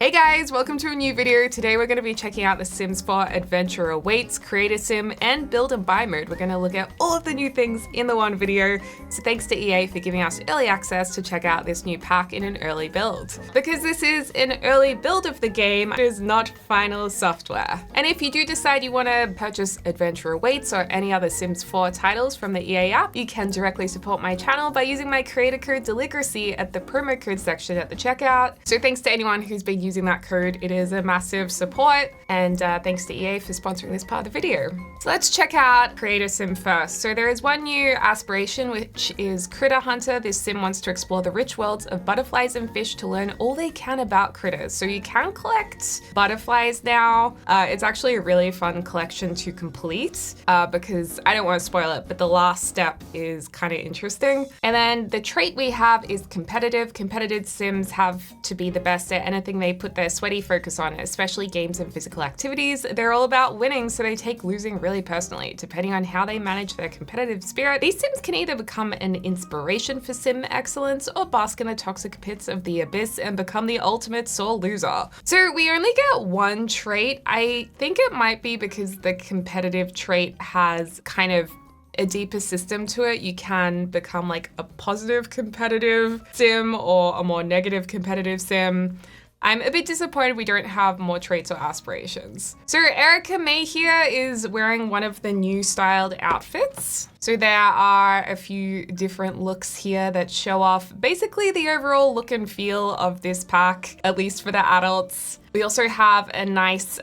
Hey guys, welcome to a new video. Today we're going to be checking out The Sims 4 Adventure Awaits, Create a Sim, and Build and Buy mode. We're going to look at all of the new things in the one video. So thanks to EA for giving us early access to check out this new pack in an early build. Because this is an early build of the game, it is not final software. And if you do decide you want to purchase Adventure Awaits or any other Sims 4 titles from the EA app, you can directly support my channel by using my creator code Deligracy at the promo code section at the checkout. So thanks to anyone who's been using that code. It is a massive support, and thanks to EA for sponsoring this part of the video. So let's check out Create a Sim first. So there is one new aspiration, which is Critter Hunter. This sim wants to explore the rich worlds of butterflies and fish to learn all they can about critters. So you can collect butterflies now. It's actually a really fun collection to complete because I don't want to spoil it, but the last step is kind of interesting. And then the trait we have is competitive. Competitive sims have to be the best at anything they put their sweaty focus on, especially games and physical activities. They're all about winning, so they take losing really personally. Depending on how they manage their competitive spirit, these sims can either become an inspiration for sim excellence or bask in the toxic pits of the abyss and become the ultimate sore loser. So we only get one trait. I think it might be because the competitive trait has kind of a deeper system to it. You can become like a positive competitive sim or a more negative competitive sim. I'm a bit disappointed we don't have more traits or aspirations. So Erica May here is wearing one of the new styled outfits. So there are a few different looks here that show off basically the overall look and feel of this pack, at least for the adults. We also have a nice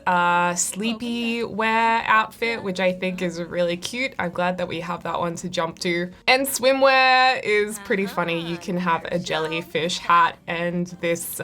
sleepy wear outfit, which I think is really cute. I'm glad that we have that one to jump to. And swimwear is pretty funny. You can have a jellyfish hat and this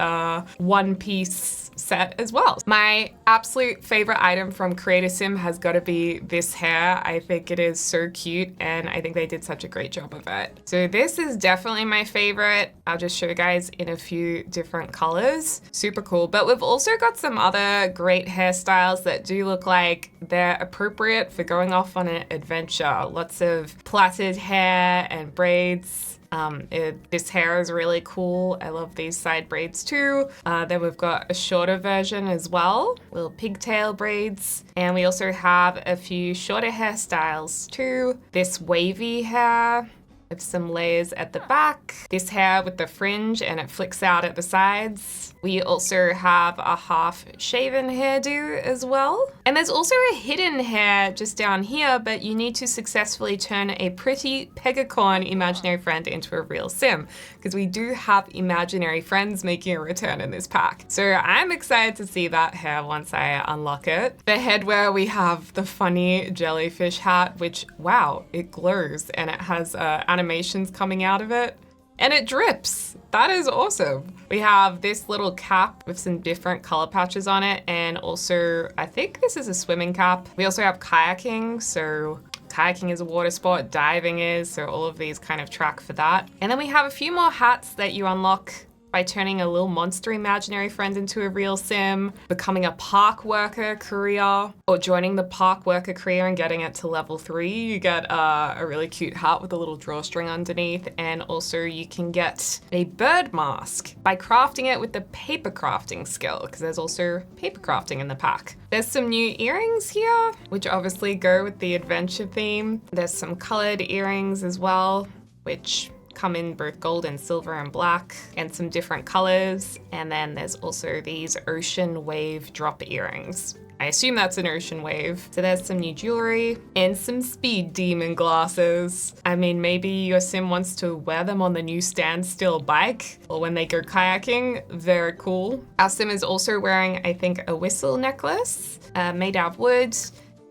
one-piece set as well. My absolute favorite item from Create a Sim has got to be this hair. I think it is so cute and I think they did such a great job of it. So this is definitely my favorite. I'll just show you guys in a few different colors. Super cool. But we've also got some other great hairstyles that do look like they're appropriate for going off on an adventure. Lots of plaited hair and braids. This hair is really cool. I love these side braids too. Then we've got a shorter version as well, little pigtail braids. And we also have a few shorter hairstyles too. This wavy hair with some layers at the back. This hair with the fringe and it flicks out at the sides. We also have a half shaven hairdo as well. And there's also a hidden hair just down here, but you need to successfully turn a pretty pegacorn imaginary friend into a real sim, because we do have imaginary friends making a return in this pack. So I'm excited to see that hair once I unlock it. The headwear, we have the funny jellyfish hat, which, wow, it glows and it has animations coming out of it. And it drips. That is awesome. We have this little cap with some different color patches on it. And also, I think this is a swimming cap. We also have kayaking. So kayaking is a water sport, diving is. So all of these kind of track for that. And then we have a few more hats that you unlock by turning a little monster imaginary friend into a real sim, becoming a park worker career, or joining the park worker career and getting it to level 3. You get a really cute hat with a little drawstring underneath, and also you can get a bird mask by crafting it with the paper crafting skill, because there's also paper crafting in the pack. There's some new earrings here, which obviously go with the adventure theme. There's some colored earrings as well, which come in both gold and silver and black, and some different colors. And then there's also these ocean wave drop earrings. I assume that's an ocean wave. So there's some new jewelry and some speed demon glasses. I mean, maybe your sim wants to wear them on the new standstill bike or when they go kayaking. Very cool. Our sim is also wearing, I think, a whistle necklace made out of wood.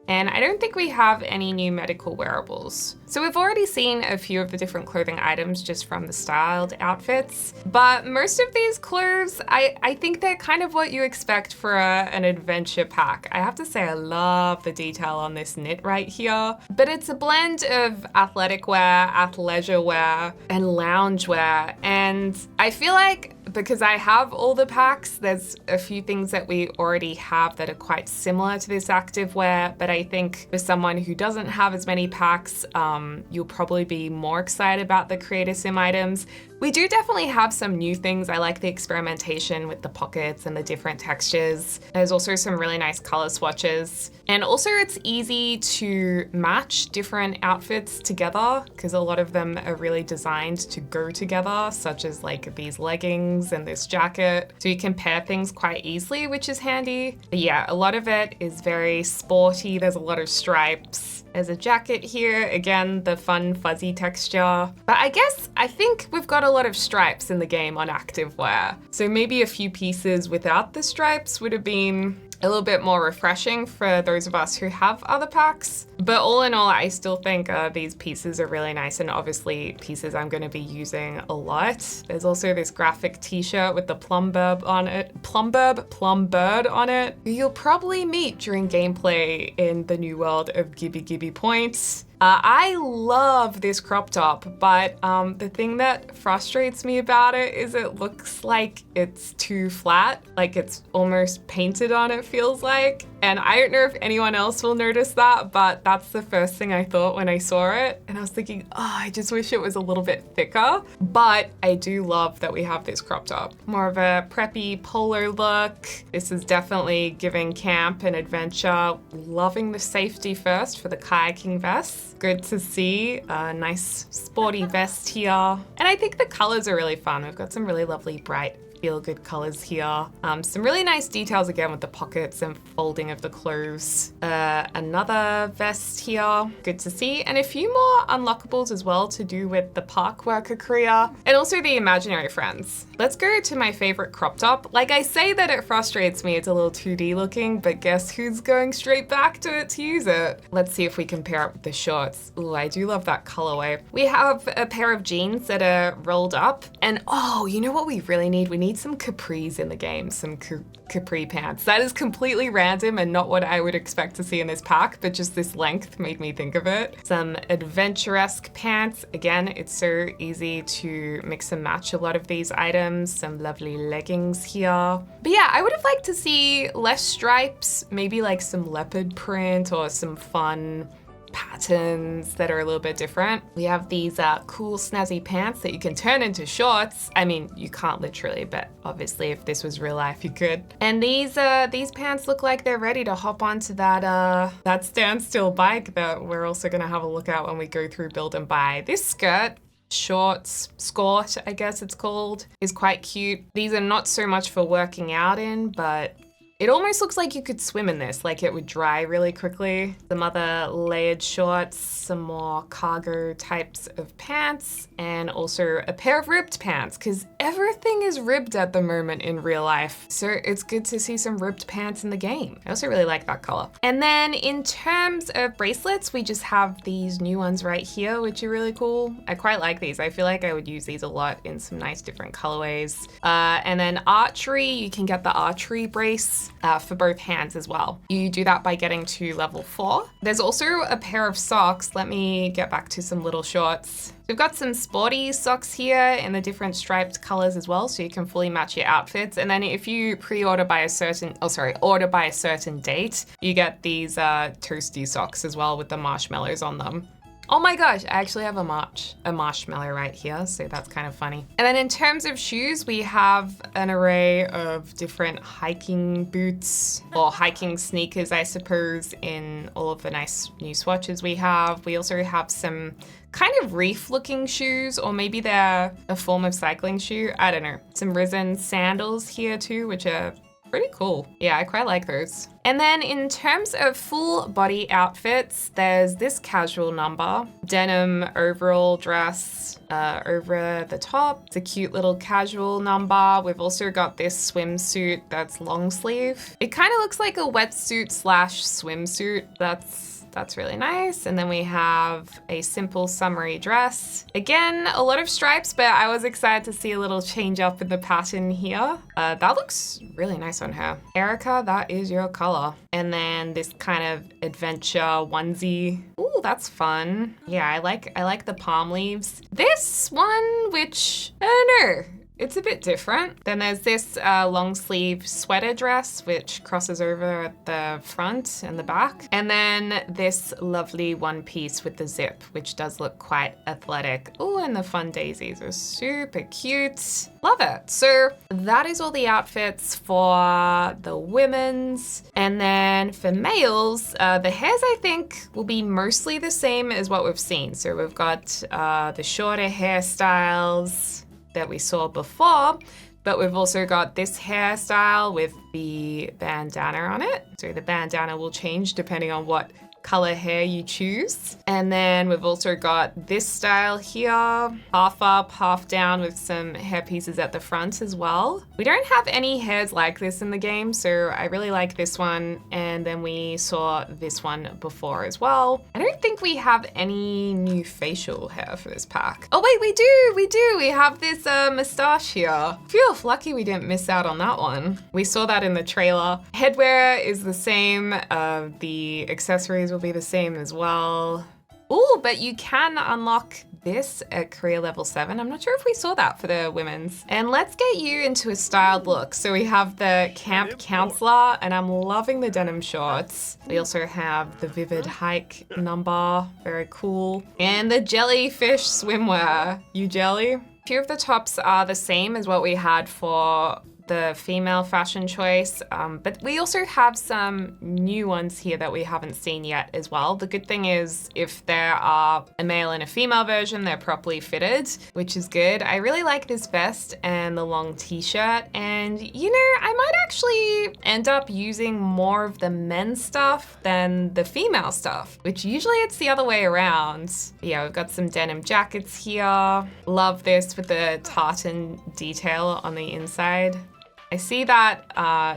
And I don't think we have any new medical wearables. So we've already seen a few of the different clothing items just from the styled outfits, but most of these clothes, I think they're kind of what you expect for an adventure pack. I have to say I love the detail on this knit right here, but it's a blend of athletic wear, athleisure wear, and lounge wear. And I feel like because I have all the packs, there's a few things that we already have that are quite similar to this activewear, but I think for someone who doesn't have as many packs, you'll probably be more excited about the Creator Sim items. We do definitely have some new things. I like the experimentation with the pockets and the different textures. There's also some really nice color swatches. And also it's easy to match different outfits together because a lot of them are really designed to go together, such as like these leggings and this jacket. So you can pair things quite easily, which is handy. But yeah, a lot of it is very sporty. There's a lot of stripes. There's a jacket here, again, the fun fuzzy texture. But I think we've got a lot of stripes in the game on activewear. So maybe a few pieces without the stripes would have been a little bit more refreshing for those of us who have other packs. But all in all, I still think these pieces are really nice and obviously pieces I'm going to be using a lot. There's also this graphic t-shirt with the plumbird on it, who you'll probably meet during gameplay in the new world of Gibby Gibby Points. I love this crop top, but the thing that frustrates me about it is it looks like it's too flat, like it's almost painted on, it feels like. And I don't know if anyone else will notice that, but that's the first thing I thought when I saw it. And I was thinking, oh, I just wish it was a little bit thicker. But I do love that we have this crop top. More of a preppy polo look. This is definitely giving camp and adventure. Loving the safety first for the kayaking vest. Good to see. A nice sporty vest here. And I think the colors are really fun. We've got some really lovely bright feel-good colors here. Some really nice details again with the pockets and folding of the clothes. Another vest here, good to see. And a few more unlockables as well to do with the park worker career and also the imaginary friends. Let's go to my favorite crop top. Like I say that it frustrates me, it's a little 2D looking, but guess who's going straight back to it to use it? Let's see if we can pair up with the shorts. Ooh, I do love that colorway. We have a pair of jeans that are rolled up and oh, you know what we really need? We need some capris in the game, some capri pants. That is completely random and not what I would expect to see in this pack, but just this length made me think of it. Some adventuresque pants. Again, it's so easy to mix and match a lot of these items. Some lovely leggings here. But yeah, I would have liked to see less stripes, maybe like some leopard print or some fun patterns that are a little bit different. We have these cool snazzy pants that you can turn into shorts. I mean, you can't literally, but obviously if this was real life, you could. And these pants look like they're ready to hop onto that standstill bike that we're also gonna have a look at when we go through build and buy. This skirt, shorts, skort, I guess it's called, is quite cute. These are not so much for working out in, but it almost looks like you could swim in this, like it would dry really quickly. Some other layered shorts, some more cargo types of pants, and also a pair of ribbed pants, because everything is ribbed at the moment in real life. So it's good to see some ribbed pants in the game. I also really like that color. And then in terms of bracelets, we just have these new ones right here, which are really cool. I quite like these. I feel like I would use these a lot in some nice different colorways. And then archery, you can get the archery brace for both hands as well. You do that by getting to level 4. There's also a pair of socks. Let me get back to some little shorts. We've got some sporty socks here in the different striped colors as well, so you can fully match your outfits. And then if you order by a certain date, you get these toasty socks as well with the marshmallows on them. Oh my gosh, I actually have a marshmallow right here, so that's kind of funny. And then in terms of shoes, we have an array of different hiking boots or hiking sneakers, I suppose, in all of the nice new swatches we have. We also have some kind of reef looking shoes, or maybe they're a form of cycling shoe. I don't know. Some risen sandals here too, which are pretty cool. Yeah, I quite like those. And then in terms of full body outfits, there's this casual number, denim overall dress over the top. It's a cute little casual number. We've also got this swimsuit that's long sleeve. It kind of looks like a wetsuit slash swimsuit. That's really nice. And then we have a simple summery dress. Again, a lot of stripes, but I was excited to see a little change up in the pattern here. That looks really nice on her. Erica, that is your color. And then this kind of adventure onesie. Ooh, that's fun. Yeah, I like the palm leaves. This one, which, I don't know. It's a bit different. Then there's this long sleeve sweater dress, which crosses over at the front and the back. And then this lovely one piece with the zip, which does look quite athletic. Oh, and the fun daisies are super cute. Love it. So that is all the outfits for the women's. And then for males, the hairs I think will be mostly the same as what we've seen. So we've got the shorter hairstyles that we saw before, but we've also got this hairstyle with the bandana on it. So the bandana will change depending on what color hair you choose. And then we've also got this style here, half up, half down with some hair pieces at the front as well. We don't have any hairs like this in the game, so I really like this one. And then we saw this one before as well. I don't think we have any new facial hair for this pack. Oh wait, we do. We have this mustache here. Phew, lucky we didn't miss out on that one. We saw that in the trailer. Headwear is the same. The accessories will be the same as well. Oh, but you can unlock this at career level 7. I'm not sure if we saw that for the women's. And let's get you into a styled look. So we have the camp counselor, and I'm loving the denim shorts. We also have the vivid hike number, very cool. And the jellyfish swimwear. You jelly? A few of the tops are the same as what we had for the female fashion choice, but we also have some new ones here that we haven't seen yet as well. The good thing is if there are a male and a female version, they're properly fitted, which is good. I really like this vest and the long t-shirt, and you know, I might actually end up using more of the men's stuff than the female stuff, which usually it's the other way around. Yeah, we've got some denim jackets here. Love this with the tartan detail on the inside. I see that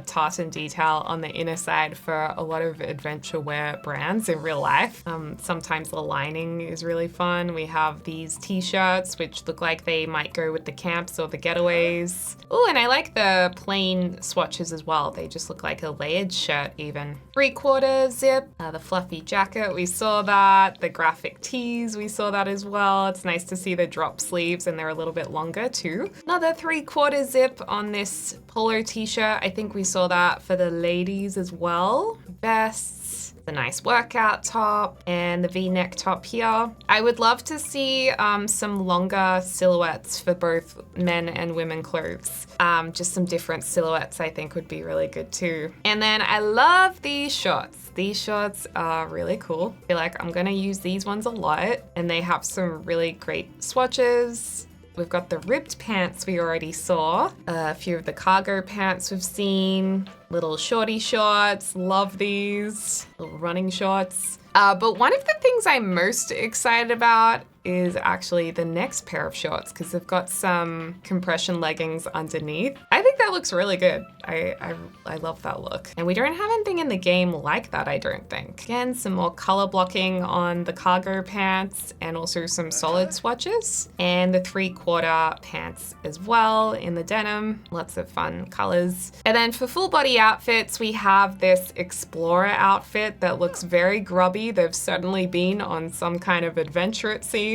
tartan detail on the inner side for a lot of adventure wear brands in real life. Sometimes the lining is really fun. We have these t-shirts, which look like they might go with the camps or the getaways. Oh, and I like the plain swatches as well. They just look like a layered shirt even. 3/4 zip, the fluffy jacket, we saw that. The graphic tees, we saw that as well. It's nice to see the drop sleeves, and they're a little bit longer too. Another 3/4 zip on this polo t-shirt. I think we saw that for the ladies as well. Vests, the nice workout top, and the V-neck top here. I would love to see some longer silhouettes for both men and women clothes. Just some different silhouettes I think would be really good too. And then I love these shorts. These shorts are really cool. I feel like I'm gonna use these ones a lot, and they have some really great swatches. We've got the ribbed pants we already saw, a few of the cargo pants we've seen, little shorty shorts, love these, little running shorts. But one of the things I'm most excited about is actually the next pair of shorts, because they've got some compression leggings underneath. I think that looks really good. I love that look. And we don't have anything in the game like that, I don't think. Again, some more color blocking on the cargo pants, and also some solid swatches. And the 3/4 pants as well in the denim. Lots of fun colors. And then for full body outfits, we have this explorer outfit that looks very grubby. They've certainly been on some kind of adventure, it seems.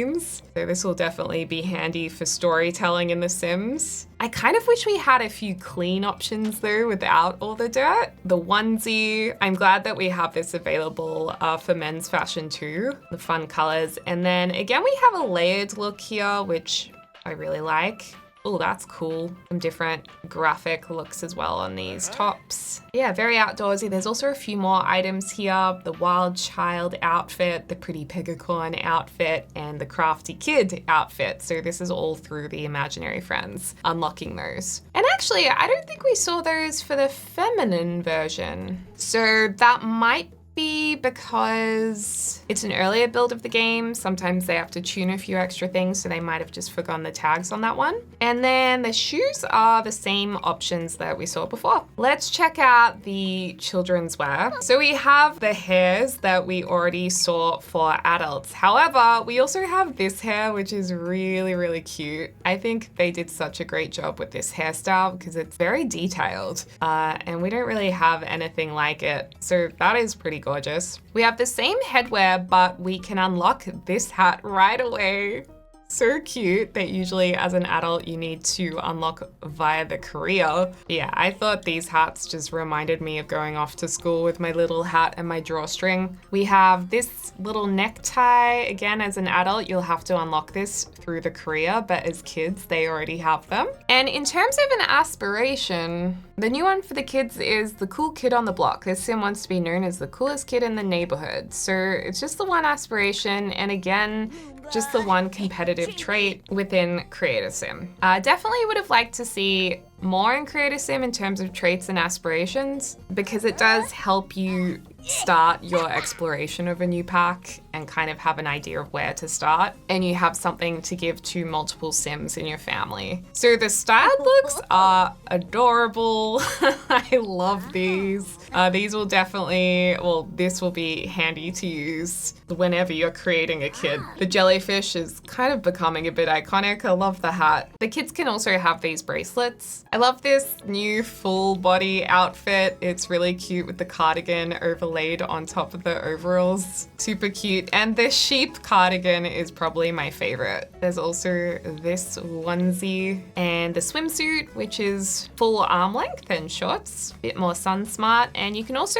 So this will definitely be handy for storytelling in The Sims. I kind of wish we had a few clean options though without all the dirt. The onesie, I'm glad that we have this available for men's fashion too. The fun colors. And then again, we have a layered look here, which I really like. Oh, that's cool. Some different graphic looks as well on these tops. Yeah, very outdoorsy. There's also a few more items here. The wild child outfit, the pretty pegacorn outfit, and the crafty kid outfit. So this is all through the imaginary friends, unlocking those. And actually, I don't think we saw those for the feminine version. So that might be because it's an earlier build of the game. Sometimes they have to tune a few extra things, so they might have just forgotten the tags on that one. And then the shoes are the same options that we saw before. Let's check out the children's wear. So we have the hairs that we already saw for adults. However, we also have this hair, which is really, really cute. I think they did such a great job with this hairstyle because it's very detailed, and we don't really have anything like it. So that is pretty gorgeous. We have the same headwear, but we can unlock this hat right away. So cute that usually as an adult you need to unlock via the career. Yeah, I thought these hats just reminded me of going off to school with my little hat and my drawstring. We have this little necktie. Again, as an adult, you'll have to unlock this through the career, but as kids, they already have them. And in terms of an aspiration, the new one for the kids is the cool kid on the block. This sim wants to be known as the coolest kid in the neighborhood. So it's just the one aspiration, and again, just the one competitive trait within Creator Sim. Definitely would have liked to see more in Creator Sim in terms of traits and aspirations, because it does help you start your exploration of a new pack and kind of have an idea of where to start, and you have something to give to multiple Sims in your family. So the styled looks are adorable. I love these. These will definitely, well, this will be handy to use whenever you're creating a kid. The jellyfish is kind of becoming a bit iconic. I love the hat. The kids can also have these bracelets. I love this new full body outfit. It's really cute with the cardigan overlaid on top of the overalls. Super cute. And the sheep cardigan is probably my favorite. There's also this onesie and the swimsuit, which is full arm length and shorts, a bit more sun smart. And you can also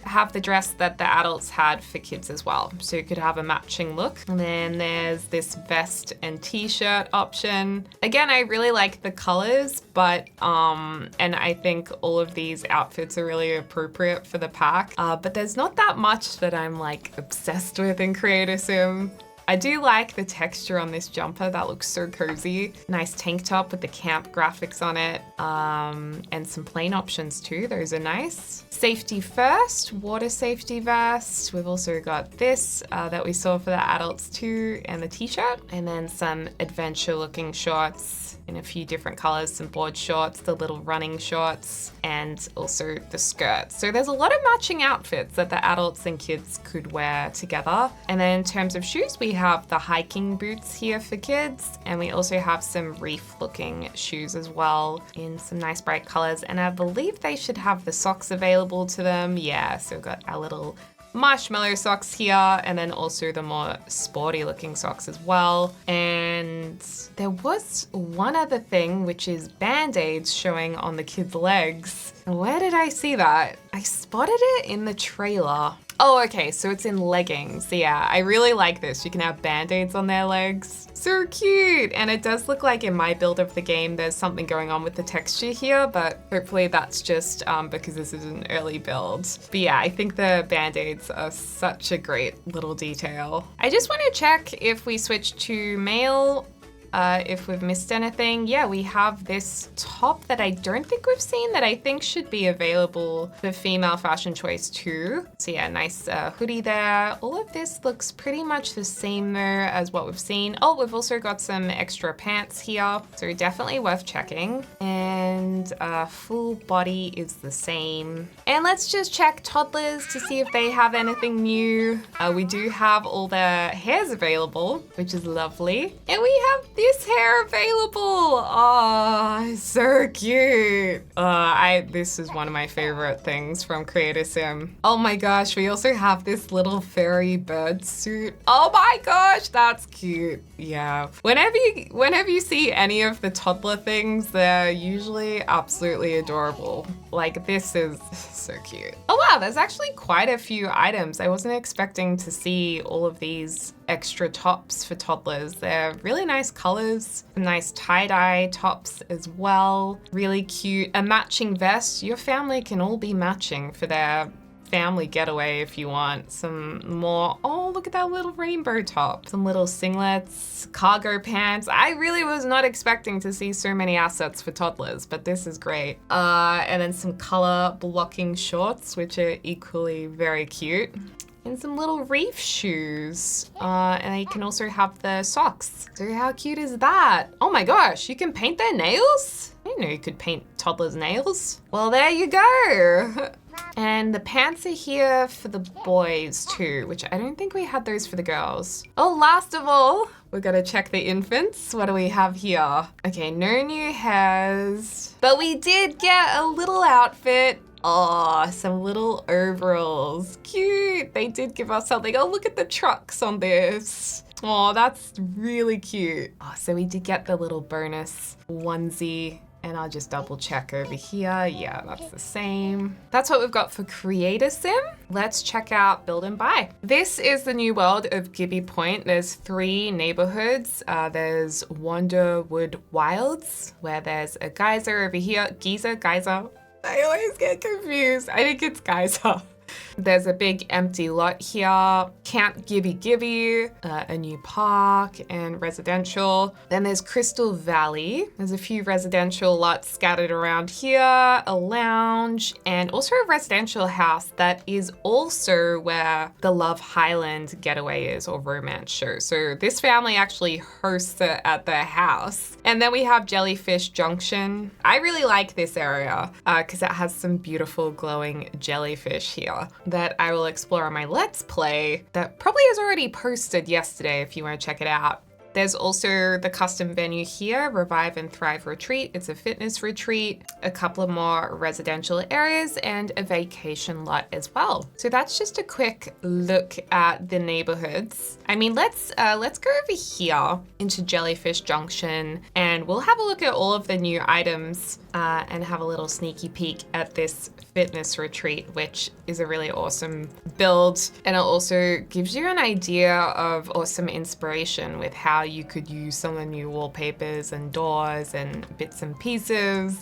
have the dress that the adults had for kids as well. So you could have a matching look. And then there's this vest and t-shirt option. Again, I really like the colors, but and I think all of these outfits are really appropriate for the pack. But there's not that much that I'm like obsessed with in Creator Sim. I do like the texture on this jumper. That looks so cozy. Nice tank top with the camp graphics on it, and some plain options too. Those are nice. Safety first, water safety vest. We've also got this that we saw for the adults too, and the t-shirt, and then some adventure looking shorts in a few different colors, some board shorts, the little running shorts, and also the skirt. So there's a lot of matching outfits that the adults and kids could wear together. And then in terms of shoes, we have the hiking boots here for kids, and we also have some reef looking shoes as well in some nice bright colors. And I believe they should have the socks available to them. Yeah, so we've got our little marshmallow socks here, and then also the more sporty looking socks as well. And there was one other thing, which is band-aids showing on the kids' legs. Where did I see that? I spotted it in the trailer. Oh, okay, so it's in leggings. Yeah, I really like this. You can have band-aids on their legs. So cute. And it does look like in my build of the game, there's something going on with the texture here, but hopefully that's just because this is an early build. But yeah, I think the band-aids are such a great little detail. I just want to check if we switch to male, if we've missed anything. Yeah, we have this top that I don't think we've seen that I think should be available for female fashion choice too. So yeah, nice hoodie there. All of this looks pretty much the same though as what we've seen. Oh, we've also got some extra pants here, so definitely worth checking. And full body is the same. And let's just check toddlers to see if they have anything new. We do have all the hairs available, which is lovely. And we have this hair available. Oh, so cute. This is one of my favorite things from Creator Sim. Oh my gosh, we also have this little fairy bird suit. Oh my gosh, that's cute. Yeah. Whenever you see any of the toddler things, they're usually absolutely adorable. Like, this is so cute. Oh wow, there's actually quite a few items. I wasn't expecting to see all of these extra tops for toddlers. They're really nice colors, nice tie-dye tops as well. Really cute. A matching vest. Your family can all be matching for their family getaway if you want. Some more, oh, look at that little rainbow top. Some little singlets, cargo pants. I really was not expecting to see so many assets for toddlers, but this is great. And then some color blocking shorts, which are equally very cute. And some little reef shoes. And you can also have the socks. So how cute is that? Oh my gosh, you can paint their nails? I didn't know you could paint toddlers' nails. Well, there you go. And the pants are here for the boys too, which I don't think we had those for the girls. Oh, last of all, we're gonna check the infants. What do we have here? Okay, no new hairs, but we did get a little outfit. Oh, some little overalls. Cute. They did give us something. Oh, look at the trucks on this. Oh, that's really cute. Oh, so we did get the little bonus onesie. And I'll just double check over here. Yeah, that's the same. That's what we've got for Create a Sim. Let's check out Build and Buy. This is the new world of Gibby Point. There's 3 neighborhoods. There's Wanderwood Wilds, where there's a geyser over here. Geyser. I always get confused. I think it's geyser. There's a big empty lot here. Camp Gibby, a new park and residential. Then there's Crystal Valley. There's a few residential lots scattered around here, a lounge, and also a residential house that is also where the Love Highland getaway is, or romance show. So this family actually hosts it at their house. And then we have Jellyfish Junction. I really like this area because it has some beautiful glowing jellyfish here that I will explore on my Let's Play that probably is already posted yesterday if you want to check it out. There's also the custom venue here, Revive and Thrive Retreat. It's a fitness retreat, a couple of more residential areas, and a vacation lot as well. So that's just a quick look at the neighborhoods. I mean, let's go over here into Jellyfish Junction, and we'll have a look at all of the new items and have a little sneaky peek at this fitness retreat, which is a really awesome build. And it also gives you an idea of, or some inspiration with how you could use some of the new wallpapers and doors and bits and pieces.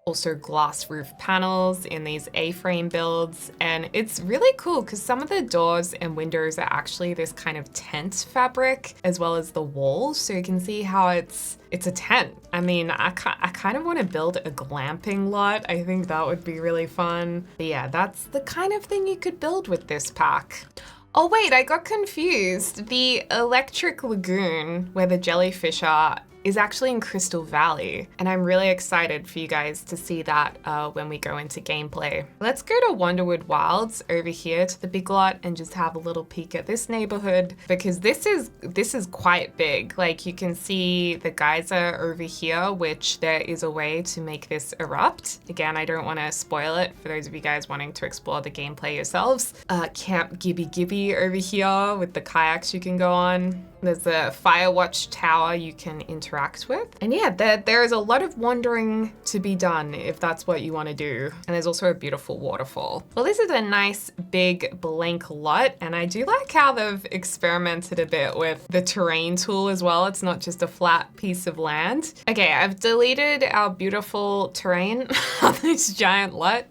Also glass roof panels in these A-frame builds. And it's really cool because some of the doors and windows are actually this kind of tent fabric as well as the walls. So you can see how it's a tent. I mean, I kind of want to build a glamping lot. I think that would be really fun. But yeah, that's the kind of thing you could build with this pack. Oh wait, I got confused. The Electric Lagoon, where the jellyfish are, is actually in Crystal Valley, and I'm really excited for you guys to see that when we go into gameplay. Let's go to Wanderwood Wilds over here to the big lot and just have a little peek at this neighborhood, because this is quite big. Like, you can see the geyser over here, which there is a way to make this erupt. Again, I don't want to spoil it for those of you guys wanting to explore the gameplay yourselves. Camp Gibby over here with the kayaks you can go on. There's a Firewatch tower you can interact with. And yeah, there is a lot of wandering to be done if that's what you want to do. And there's also a beautiful waterfall. Well, this is a nice big blank lot, and I do like how they've experimented a bit with the terrain tool as well. It's not just a flat piece of land. Okay, I've deleted our beautiful terrain on this giant lot,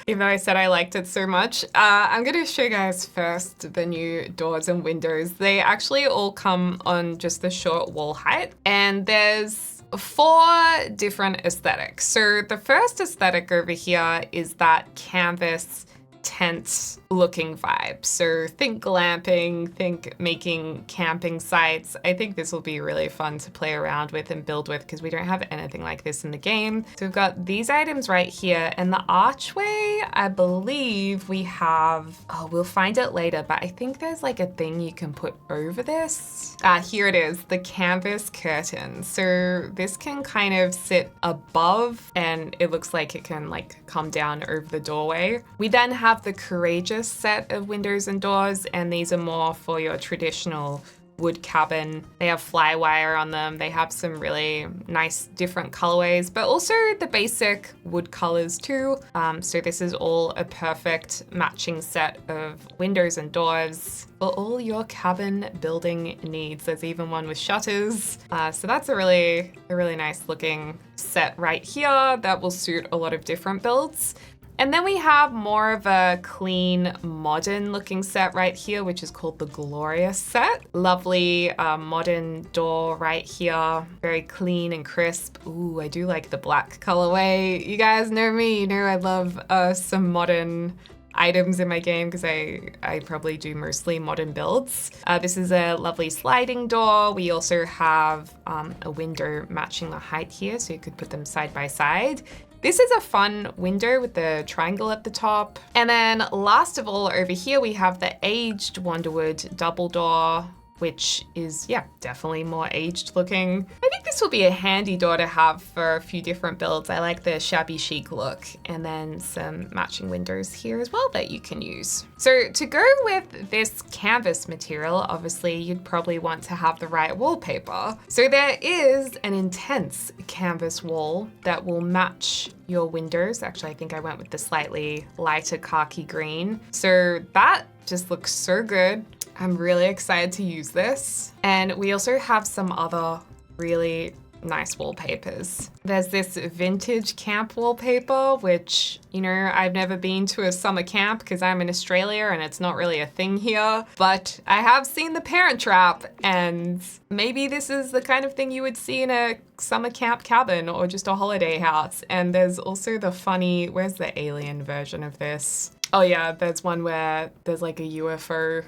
even though I said I liked it so much. I'm gonna show you guys first the new doors and windows. They actually all come on just the short wall height, and there's 4 different aesthetics. So the first aesthetic over here is that canvas tent looking vibe. So think glamping, think making camping sites. I think this will be really fun to play around with and build with because we don't have anything like this in the game. So we've got these items right here, and the archway, I believe we have, oh, we'll find it later, but I think there's like a thing you can put over this. Here it is, the canvas curtain. So this can kind of sit above, and it looks like it can like come down over the doorway. We then have the Courageous set of windows and doors, and these are more for your traditional wood cabin. They have fly wire on them. They have some really nice different colorways, but also the basic wood colors too. So this is all a perfect matching set of windows and doors for all your cabin building needs. There's even one with shutters. So that's a really nice looking set right here that will suit a lot of different builds. And then we have more of a clean, modern looking set right here, which is called the Glorious set. Lovely modern door right here. Very clean and crisp. Ooh, I do like the black colorway. You guys know me, you know I love some modern items in my game because I probably do mostly modern builds. This is a lovely sliding door. We also have a window matching the height here, so you could put them side by side. This is a fun window with the triangle at the top. And then last of all, over here, we have the aged Wanderwood double door, which is, yeah, definitely more aged looking. I think think this will be a handy door to have for a few different builds. I like the shabby chic look, and then some matching windows here as well that you can use. So to go with this canvas material, obviously you'd probably want to have the right wallpaper. So there is an intense canvas wall that will match your windows. Actually, I think I went with the slightly lighter khaki green. So that just looks so good. I'm really excited to use this. And we also have some other really nice wallpapers. There's this vintage camp wallpaper, which, you know, I've never been to a summer camp because I'm in Australia and it's not really a thing here, but I have seen The Parent Trap, and maybe this is the kind of thing you would see in a summer camp cabin or just a holiday house. And there's also the funny, where's the alien version of this? Oh yeah, there's one where there's like a UFO.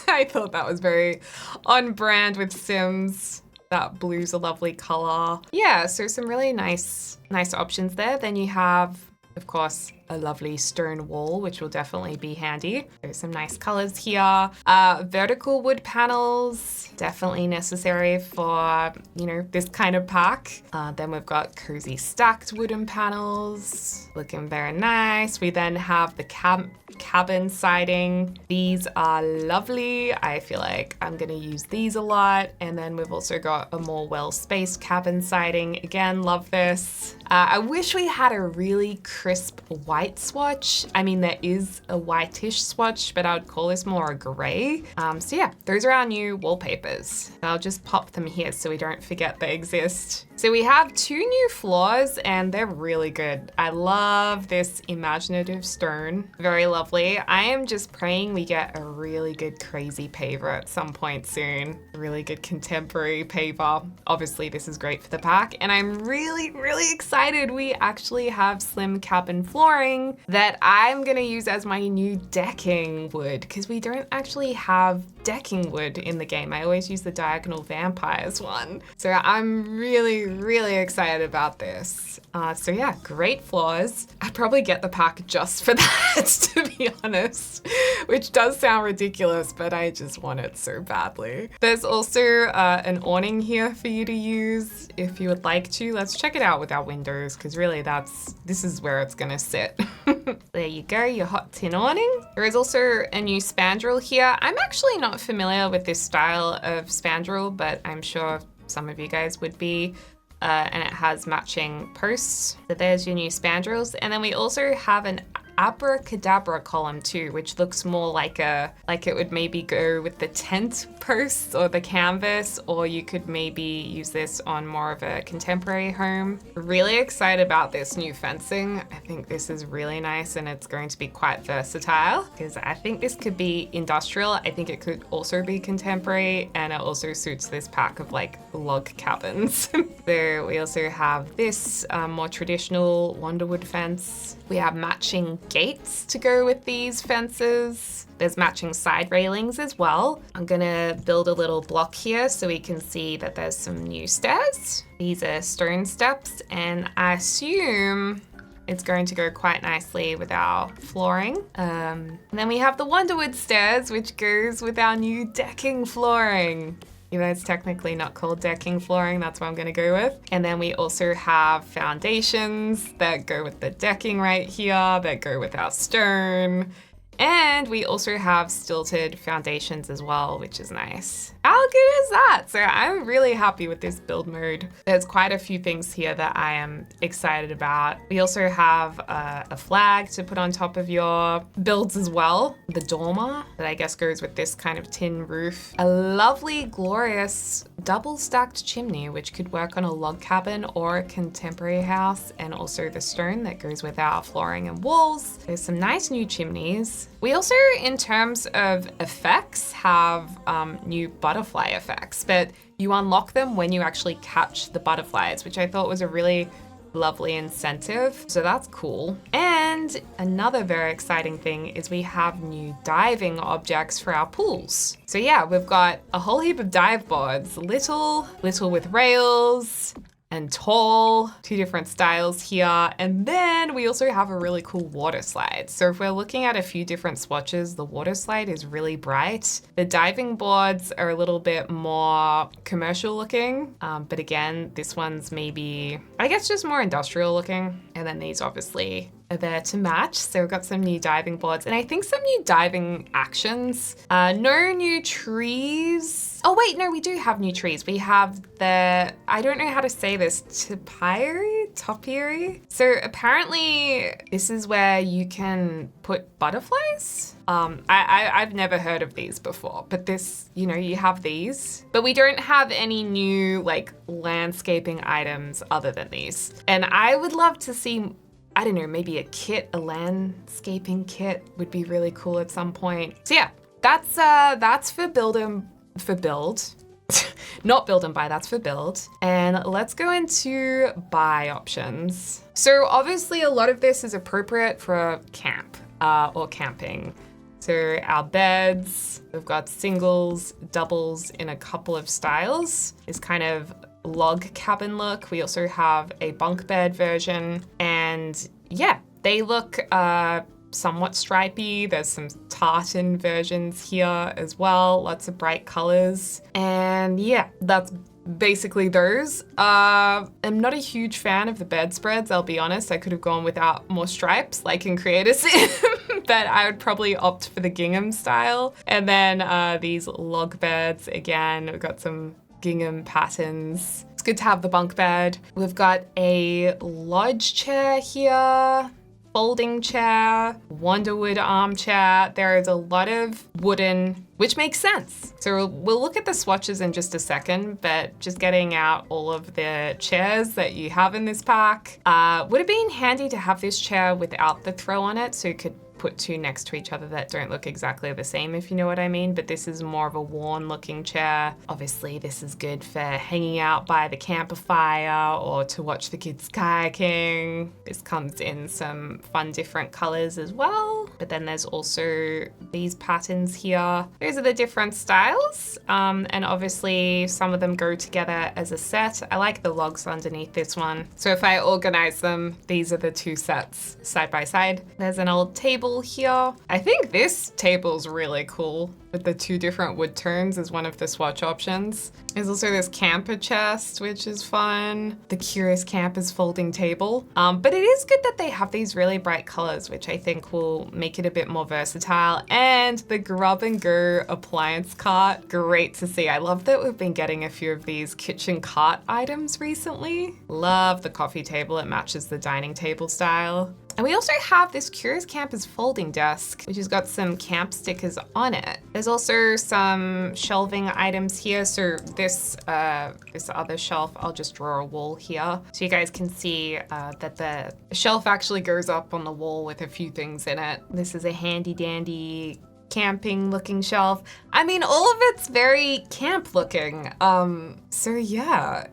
I thought that was very on brand with Sims. That blue's a lovely color. Yeah, so some really nice options there. Then you have, of course, a lovely stone wall, which will definitely be handy. There's some nice colors here. Vertical wood panels, definitely necessary for, you know, this kind of pack. Then we've got cozy stacked wooden panels, looking very nice. We then have the cabin siding. These are lovely. I feel like I'm gonna use these a lot. And then we've also got a more well-spaced cabin siding. Again, love this. I wish we had a really crisp white swatch. I mean, there is a whitish swatch, but I would call this more a gray. So yeah, those are our new wallpapers. I'll just pop them here so we don't forget they exist. So we have two new floors and they're really good. I love this imaginative stone. Very lovely. I am just praying we get a really good crazy paver at some point soon. A really good contemporary paver. Obviously this is great for the pack, and I'm really, really excited. We actually have slim cabin flooring that I'm gonna use as my new decking wood, because we don't actually have decking wood in the game. I always use the Diagonal Vampires one. So I'm really, really excited about this. So yeah, great floors. I'd probably get the pack just for that, to be honest, which does sound ridiculous, but I just want it so badly. There's also an awning here for you to use if you would like to. Let's check it out with our windows, because really this is where it's gonna sit. There you go, your hot tin awning. There is also a new spandrel here. I'm actually not familiar with this style of spandrel, but I'm sure some of you guys would be. And it has matching posts. So there's your new spandrels. And then we also have an abracadabra column too, which looks more like it would maybe go with the tent posts or the canvas, or you could maybe use this on more of a contemporary home. Really excited about this new fencing. I think this is really nice, and it's going to be quite versatile, because I think this could be industrial. I think it could also be contemporary, and it also suits this pack of like log cabins. So we also have this more traditional Wonderwood fence. We have matching gates to go with these fences. There's matching side railings as well. I'm gonna build a little block here so we can see that there's some new stairs. These are stone steps, and I assume it's going to go quite nicely with our flooring. And then we have the Wonderwood stairs, which goes with our new decking flooring. Even though it's technically not called decking flooring, that's what I'm gonna go with. And then we also have foundations that go with the decking right here, that go with our stone. And we also have stilted foundations as well, which is nice. How good is that? So I'm really happy with this build mode. There's quite a few things here that I am excited about. We also have a flag to put on top of your builds as well. The dormer that I guess goes with this kind of tin roof. A lovely, glorious double stacked chimney, which could work on a log cabin or a contemporary house, and also the stone that goes with our flooring and walls. There's some nice new chimneys. We also, in terms of effects, have new butterfly effects, but you unlock them when you actually catch the butterflies, which I thought was a really lovely incentive. So that's cool. And another very exciting thing is we have new diving objects for our pools. So yeah, we've got a whole heap of dive boards, little with rails, and tall, 2 different styles here. And then we also have a really cool water slide. So if we're looking at a few different swatches, the water slide is really bright. The diving boards are a little bit more commercial looking, but again, this one's maybe, I guess, just more industrial looking. And then these obviously are there to match. So we've got some new diving boards and I think some new diving actions. No new trees. Oh wait, no, we do have new trees. We have the, I don't know how to say this, topiary. So apparently this is where you can put butterflies. I've never heard of these before, but this, you know, you have these, but we don't have any new like landscaping items other than these. And I would love to see, I don't know, maybe a kit, a landscaping kit would be really cool at some point. So yeah, that's for build, not build and buy, that's for build. And let's go into buy options. So obviously a lot of this is appropriate for camp or camping. So our beds, we've got singles, doubles in a couple of styles. It's kind of log cabin look. We also have a bunk bed version, and yeah, they look somewhat stripy. There's some tartan versions here as well, lots of bright colors. And yeah, that's basically those. I'm not a huge fan of the bedspreads, I'll be honest. I could have gone without more stripes like in Creator Sim, but I would probably opt for the gingham style. And then these log beds, again, we've got some gingham patterns. It's good to have the bunk bed. We've got a lodge chair here, folding chair, Wonderwood armchair. There is a lot of wooden, which makes sense. So we'll look at the swatches in just a second, but just getting out all of the chairs that you have in this pack. Would have been handy to have this chair without the throw on it, so you could put 2 next to each other that don't look exactly the same, if you know what I mean, but this is more of a worn looking chair. Obviously this is good for hanging out by the campfire or to watch the kids kayaking. This comes in some fun different colors as well, but then there's also these patterns here. Those are the different styles, and obviously some of them go together as a set. I like the logs underneath this one, so if I organize them, these are the 2 sets side by side. There's an old table here. I think this table's really cool with the 2 different wood tones as one of the swatch options. There's also this camper chest, which is fun. The Curious Campers folding table. But it is good that they have these really bright colors, which I think will make it a bit more versatile. And the grub and go appliance cart, great to see. I love that we've been getting a few of these kitchen cart items recently. Love the coffee table, it matches the dining table style. And we also have this Curious Campers folding desk, which has got some camp stickers on it. There's also some shelving items here. So this other shelf, I'll just draw a wall here so you guys can see that the shelf actually goes up on the wall with a few things in it. This is a handy dandy camping looking shelf. I mean, all of it's very camp looking. So yeah,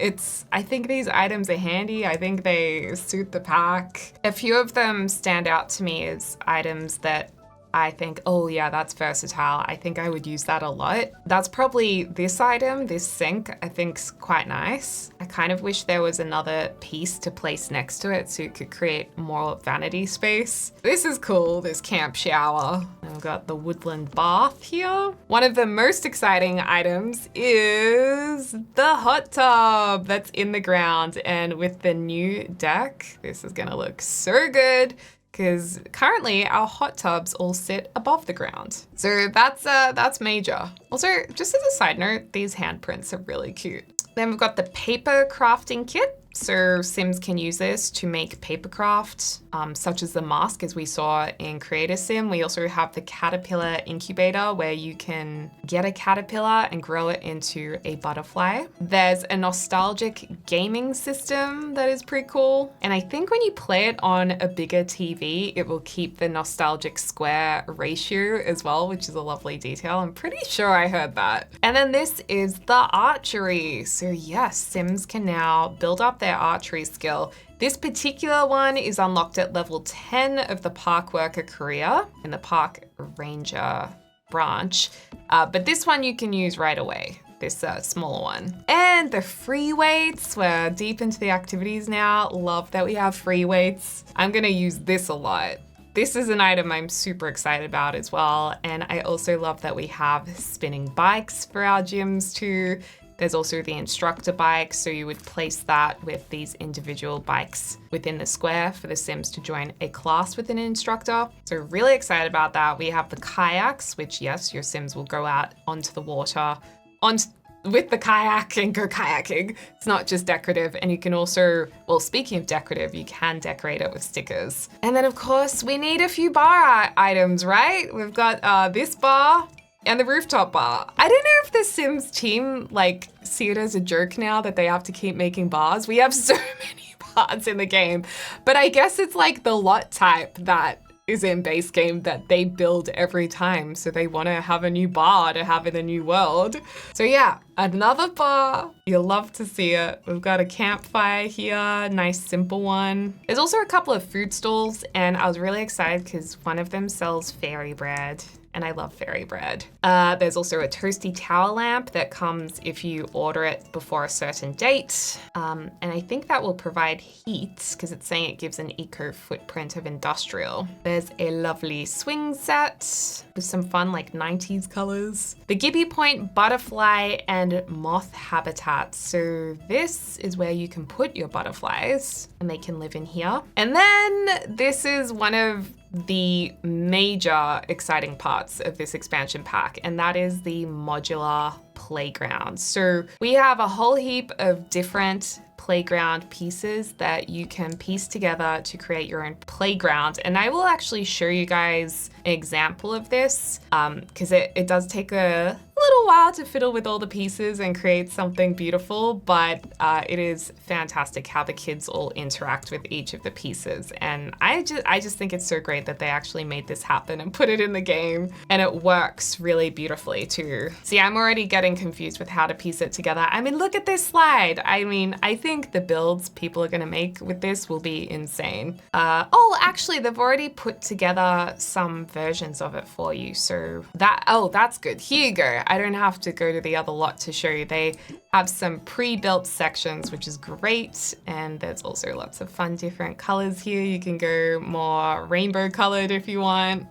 I think these items are handy. I think they suit the pack. A few of them stand out to me as items that I think, oh yeah, that's versatile. I think I would use that a lot. That's probably this item, this sink, I think's quite nice. I kind of wish there was another piece to place next to it so you could create more vanity space. This is cool, this camp shower. And we've got the woodland bath here. One of the most exciting items is the hot tub that's in the ground. And with the new deck, this is gonna look so good, because currently our hot tubs all sit above the ground. So that's major. Also, just as a side note, these handprints are really cute. Then we've got the paper crafting kit. So Sims can use this to make paper craft, such as the mask as we saw in Creator Sim. We also have the caterpillar incubator where you can get a caterpillar and grow it into a butterfly. There's a nostalgic gaming system that is pretty cool. And I think when you play it on a bigger TV, it will keep the nostalgic square ratio as well, which is a lovely detail. I'm pretty sure I heard that. And then this is the archery. So yes, Sims can now build up their archery skill. This particular one is unlocked at level 10 of the park worker career in the park ranger branch, but this one you can use right away. this smaller one. And the free weights, we're deep into the activities now. Love that we have free weights. I'm gonna use this a lot. This is an item I'm super excited about as well. And I also love that we have spinning bikes for our gyms too. There's also the instructor bike, so you would place that with these individual bikes within the square for the Sims to join a class with an instructor. So really excited about that. We have the kayaks, which yes, your Sims will go out onto the water with the kayak and go kayaking. It's not just decorative, and you can also, well, speaking of decorative, you can decorate it with stickers. And then of course, we need a few bar items, right? We've got this bar, and the rooftop bar. I don't know if the Sims team like see it as a joke now that they have to keep making bars. We have so many bars in the game, but I guess it's like the lot type that is in base game that they build every time. So they want to have a new bar to have in the new world. So yeah, another bar. You'll love to see it. We've got a campfire here, nice simple one. There's also a couple of food stalls, and I was really excited because one of them sells fairy bread. And I love fairy bread. There's also a toasty tower lamp that comes if you order it before a certain date. And I think that will provide heat because it's saying it gives an eco footprint of industrial. There's a lovely swing set with some fun like 90s colors. The Gibby Point butterfly and moth habitat. So this is where you can put your butterflies and they can live in here. And then this is one of the major exciting parts of this expansion pack, and that is the modular playground. So we have a whole heap of different playground pieces that you can piece together to create your own playground. And I will actually show you guys an example of this because it does take a little while to fiddle with all the pieces and create something beautiful, but it is fantastic how the kids all interact with each of the pieces. And I just think it's so great that they actually made this happen and put it in the game, and it works really beautifully too. See, I'm already getting confused with how to piece it together. I mean, look at this slide. I mean, I think the builds people are gonna make with this will be insane. Oh, actually, they've already put together some versions of it for you. So that's good. Here you go. I don't have to go to the other lot to show you. They have some pre-built sections, which is great. And there's also lots of fun different colors here. You can go more rainbow colored if you want.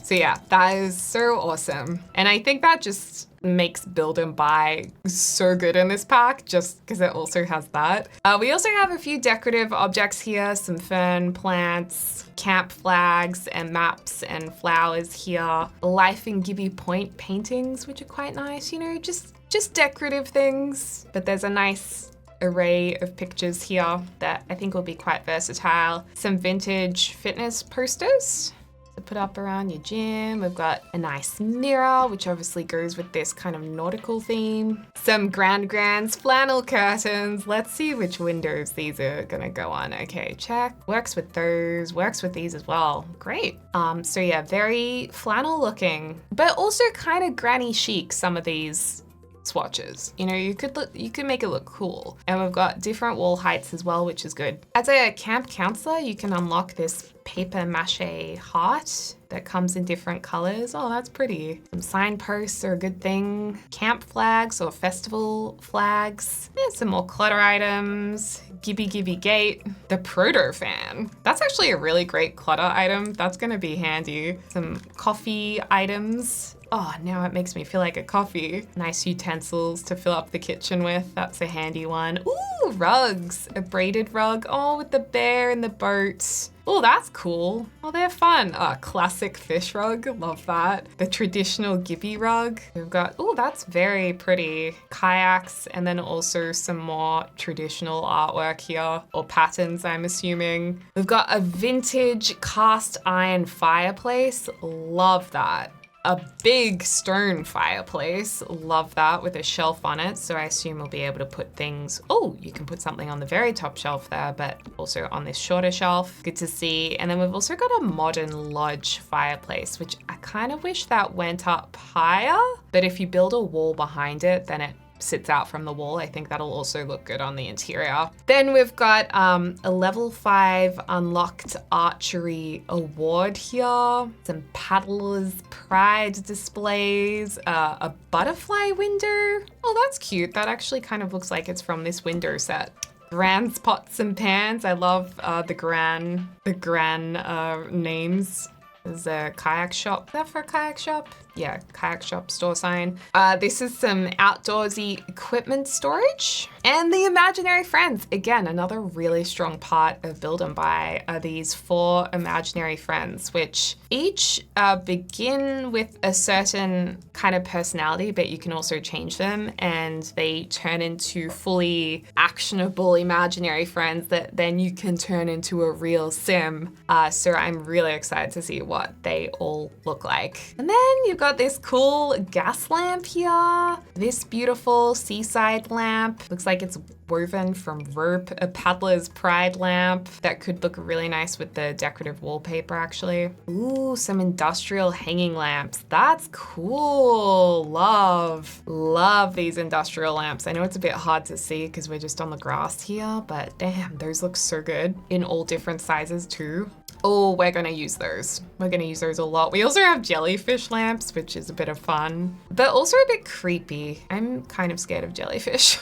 So yeah, that is so awesome. And I think that just makes build and buy so good in this pack, just because it also has that. We also have a few decorative objects here, some fern plants, camp flags and maps and flowers here. Life in Gibby Point paintings, which are quite nice, you know, just decorative things. But there's a nice array of pictures here that I think will be quite versatile. Some vintage fitness posters to put up around your gym. We've got a nice mirror, which obviously goes with this kind of nautical theme. Some Grand's flannel curtains. Let's see which windows these are gonna go on. Okay, check. Works with those, works with these as well. Great. So yeah, very flannel looking, but also kind of granny chic, some of these swatches. You know, you could make it look cool. And we've got different wall heights as well, which is good. As a camp counselor, you can unlock this paper mache heart that comes in different colors. Oh, that's pretty. Some signposts are a good thing. Camp flags or festival flags. Yeah, some more clutter items. Gibby Gate. The proto fan. That's actually a really great clutter item. That's gonna be handy. Some coffee items. Oh, now it makes me feel like a coffee. Nice utensils to fill up the kitchen with. That's a handy one. Ooh, rugs. A braided rug. Oh, with the bear and the boat. Oh, that's cool. Oh, they're fun. Oh, classic fish rug. Love that. The traditional Gibby rug. We've got, oh, that's very pretty. Kayaks, and then also some more traditional artwork here, or patterns, I'm assuming. We've got a vintage cast iron fireplace. Love that. A big stone fireplace. Love that, with a shelf on it. So I assume we'll be able to put things, oh, you can put something on the very top shelf there, but also on this shorter shelf. Good to see. And then we've also got a modern lodge fireplace, which I kind of wish that went up higher, but if you build a wall behind it, then it sits out from the wall. I think that'll also look good on the interior. Then we've got a level 5 unlocked archery award here, some paddler's pride displays, a butterfly window. Oh, that's cute. That actually kind of looks like it's from this window set. Gran's pots and pans. I love the gran names. There's a kayak shop. Is that for a kayak shop? Yeah, kayak shop store sign. This is some outdoorsy equipment storage. And the imaginary friends. Again, another really strong part of Build and Buy are these 4 imaginary friends, which each begin with a certain kind of personality, but you can also change them, and they turn into fully actionable imaginary friends that then you can turn into a real sim. So I'm really excited to see what they all look like. And then you've got this cool gas lamp here. This beautiful seaside lamp. Looks like it's woven from rope. A paddler's pride lamp that could look really nice with the decorative wallpaper actually. Ooh, some industrial hanging lamps. That's cool. Love these industrial lamps. I know it's a bit hard to see because we're just on the grass here, but damn, those look so good in all different sizes too. Oh, we're gonna use those. We're gonna use those a lot. We also have jellyfish lamps, which is a bit of fun, but also a bit creepy. I'm kind of scared of jellyfish.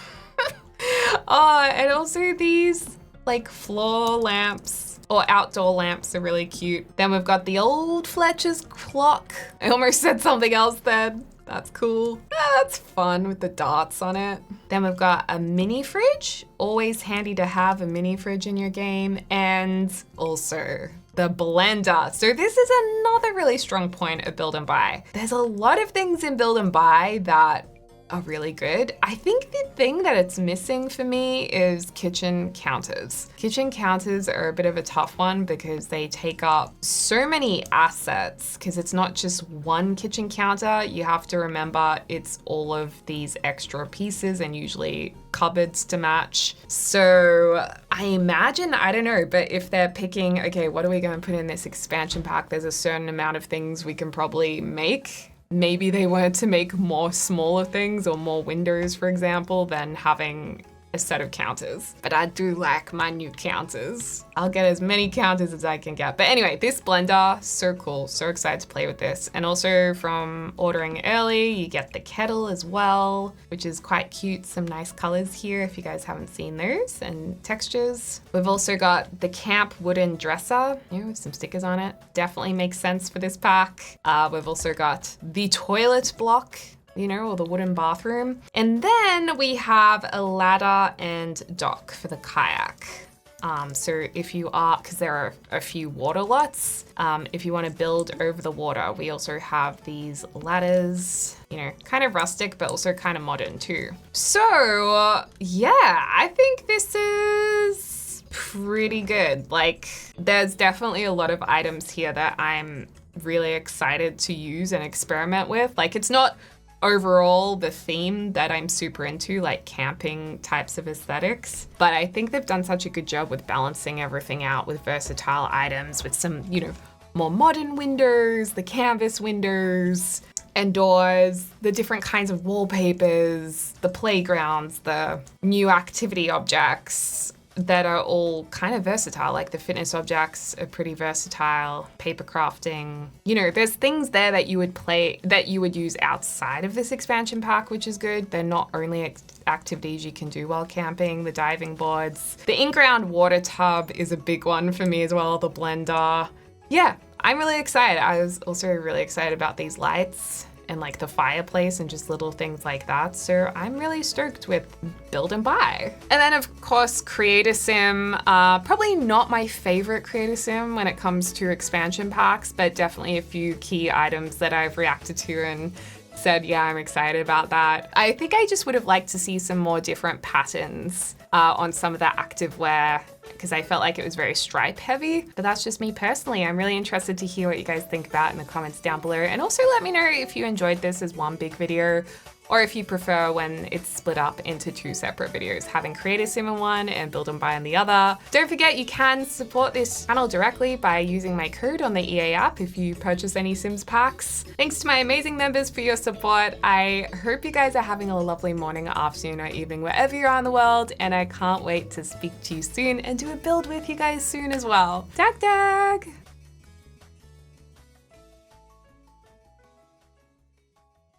And also these like floor lamps or outdoor lamps are really cute. Then we've got the old Fletcher's clock. I almost said something else then. That's cool. That's fun with the darts on it. Then we've got a mini fridge. Always handy to have a mini fridge in your game. And also the blender. So this is another really strong point of Build and Buy. There's a lot of things in Build and Buy that are really good. I think the thing that it's missing for me is kitchen counters. Kitchen counters are a bit of a tough one because they take up so many assets, because it's not just one kitchen counter. You have to remember it's all of these extra pieces and usually cupboards to match. So I imagine, I don't know, but if they're picking, okay, what are we going to put in this expansion pack? There's a certain amount of things we can probably make. Maybe they wanted to make more smaller things or more windows, for example, than having a set of counters. But I do like my new counters. I'll get as many counters as I can get. But anyway, this blender, so cool. So excited to play with this. And also from ordering early, you get the kettle as well, which is quite cute. Some nice colors here if you guys haven't seen those, and textures. We've also got the camp wooden dresser, with some stickers on it. Definitely makes sense for this pack. We've also got the toilet block, or the wooden bathroom. And then we have a ladder and dock for the kayak. So if you are, because there are a few water lots, if you want to build over the water, we also have these ladders, kind of rustic, but also kind of modern too. So yeah, I think this is pretty good. Like, there's definitely a lot of items here that I'm really excited to use and experiment with. Like, it's not overall the theme that I'm super into, like camping types of aesthetics, but I think they've done such a good job with balancing everything out with versatile items, with some, more modern windows, the canvas windows and doors, the different kinds of wallpapers, the playgrounds, the new activity objects that are all kind of versatile. Like the fitness objects are pretty versatile, paper crafting. There's things there that you would use outside of this expansion pack, which is good. They're not only activities you can do while camping. The diving boards. The in-ground water tub is a big one for me as well, the blender. Yeah, I'm really excited. I was also really excited about these lights and like the fireplace and just little things like that. So I'm really stoked with Build and Buy. And then of course, Create a Sim, probably not my favorite Create a Sim when it comes to expansion packs, but definitely a few key items that I've reacted to and said, yeah, I'm excited about that. I think I just would have liked to see some more different patterns on some of the activewear because I felt like it was very stripe heavy, but that's just me personally. I'm really interested to hear what you guys think about in the comments down below. And also let me know if you enjoyed this as one big video, or if you prefer when it's split up into 2 separate videos, having Create a Sim in one and Build and Buy in the other. Don't forget you can support this channel directly by using my code on the EA app if you purchase any Sims packs. Thanks to my amazing members for your support. I hope you guys are having a lovely morning, afternoon, or evening wherever you are in the world, and I can't wait to speak to you soon and do a build with you guys soon as well. Dag dag!